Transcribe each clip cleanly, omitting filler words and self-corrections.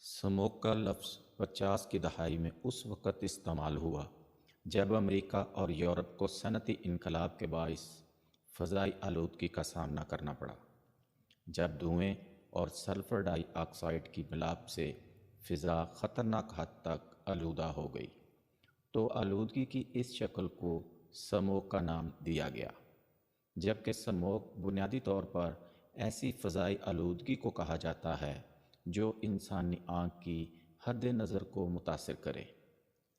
Smog کا لفظ 50 کی دہائی میں اس وقت استعمال ہوا جب امریکہ اور یورپ کو صنعتی انقلاب کے باعث فضائی آلودگی کا سامنا کرنا پڑا۔ جب دھوئیں اور سلفر ڈائی آکسائڈ کی ملاپ سے فضا خطرناک حد تک آلودہ ہو گئی تو آلودگی کی اس شکل کو سموگ کا نام دیا گیا، جبکہ سموگ بنیادی طور پر ایسی فضائی آلودگی کو کہا جاتا ہے جو انسانی آنکھ کی حد نظر کو متاثر کرے۔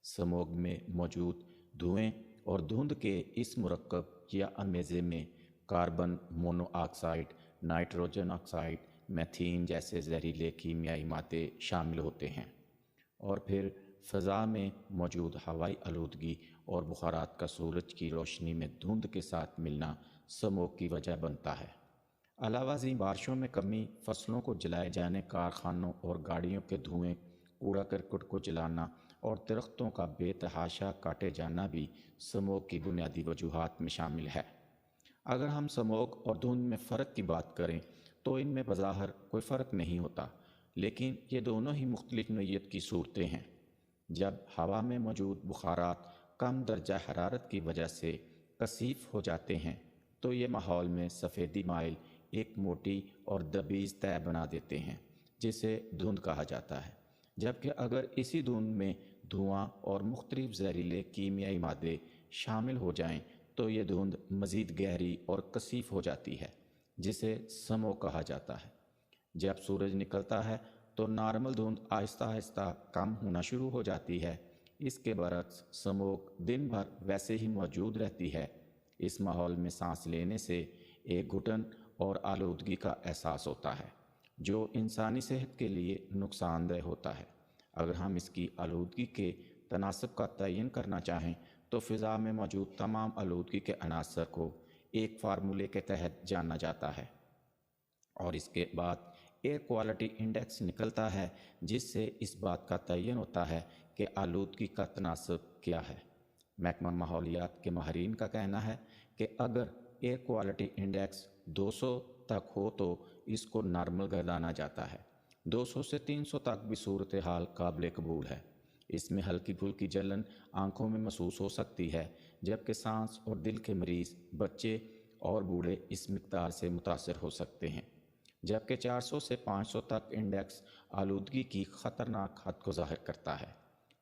سموگ میں موجود دھوئیں اور دھند کے اس مرکب یا اندازے میں carbon mono oxide, nitrogen oxide, methane جیسے زہریلے کیمیائی مادے شامل ہوتے ہیں، اور پھر فضا میں موجود ہوائی آلودگی اور بخارات کا سورج کی روشنی میں دھند کے ساتھ ملنا سموگ کی وجہ بنتا ہے۔ علاوہ ازیں بارشوں میں کمی، فصلوں کو جلائے جانے، کارخانوں اور گاڑیوں کے دھوئیں، کوڑا کرکٹ کو جلانا اور درختوں کا بے تحاشا کاٹے جانا بھی سموگ کی بنیادی وجوہات میں شامل ہے۔ اگر ہم سموگ اور دھند میں فرق کی بات کریں تو ان میں بظاہر کوئی فرق نہیں ہوتا، لیکن یہ دونوں ہی مختلف نوعیت کی صورتیں ہیں۔ جب ہوا میں موجود بخارات کم درجہ حرارت کی وجہ سے کثیف ہو جاتے ہیں تو یہ ماحول میں سفیدی مائل ایک موٹی اور دبیز تہہ بنا دیتے ہیں جسے دھند کہا جاتا ہے، جبکہ اگر اسی دھند میں دھواں اور مختلف زہریلے کیمیائی مادے شامل ہو جائیں تو یہ دھند مزید گہری اور کثیف ہو جاتی ہے جسے سموگ کہا جاتا ہے۔ جب سورج نکلتا ہے تو نارمل دھند آہستہ آہستہ کم ہونا شروع ہو جاتی ہے۔ اس کے برعکس سموگ دن بھر ویسے ہی موجود رہتی ہے۔ اس ماحول میں سانس لینے سے ایک گھٹن اور آلودگی کا احساس ہوتا ہے جو انسانی صحت کے لیے نقصان دہ ہوتا ہے۔ اگر ہم اس کی آلودگی کے تناسب کا تعین کرنا چاہیں تو فضا میں موجود تمام آلودگی کے عناصر کو ایک فارمولے کے تحت جانا جاتا ہے، اور اس کے بعد ایئر کوالٹی انڈیکس نکلتا ہے جس سے اس بات کا تعین ہوتا ہے کہ آلودگی کا تناسب کیا ہے۔ محکمہ ماحولیات کے ماہرین کا کہنا ہے کہ اگر ایئر کوالٹی انڈیکس 200 تک ہو تو اس کو نارمل گردانا جاتا ہے۔ 200 سے 300 تک بھی صورتحال قابل قبول ہے۔ اس میں ہلکی پھلکی جلن آنکھوں میں محسوس ہو سکتی ہے، جبکہ سانس اور دل کے مریض، بچے اور بوڑھے اس مقدار سے متاثر ہو سکتے ہیں، جبکہ 400 سے 500 تک انڈیکس آلودگی کی خطرناک حد کو ظاہر کرتا ہے۔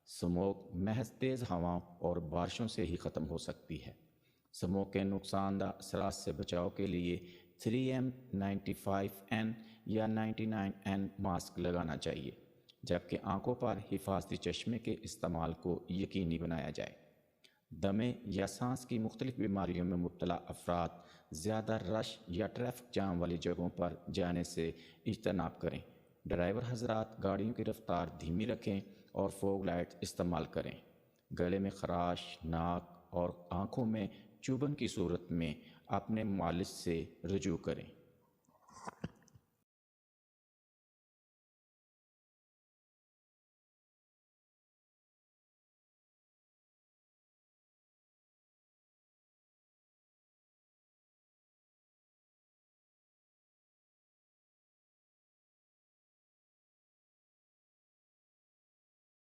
سموگ محض تیز ہواؤں اور بارشوں سے ہی ختم ہو سکتی ہے۔ سموگ کے نقصان دہ اثرات سے بچاؤ کے لیے 3M 95N یا 99N ماسک لگانا چاہیے، جبکہ آنکھوں پر حفاظتی چشمے کے استعمال کو یقینی بنایا جائے۔ دمے یا سانس کی مختلف بیماریوں میں مبتلا افراد زیادہ رش یا ٹریفک جام والی جگہوں پر جانے سے اجتناب کریں۔ ڈرائیور حضرات گاڑیوں کی رفتار دھیمی رکھیں اور فوگ لائٹ استعمال کریں۔ گلے میں خراش، ناک اور آنکھوں میں چبھن کی صورت میں اپنے معالج سے رجوع کریں۔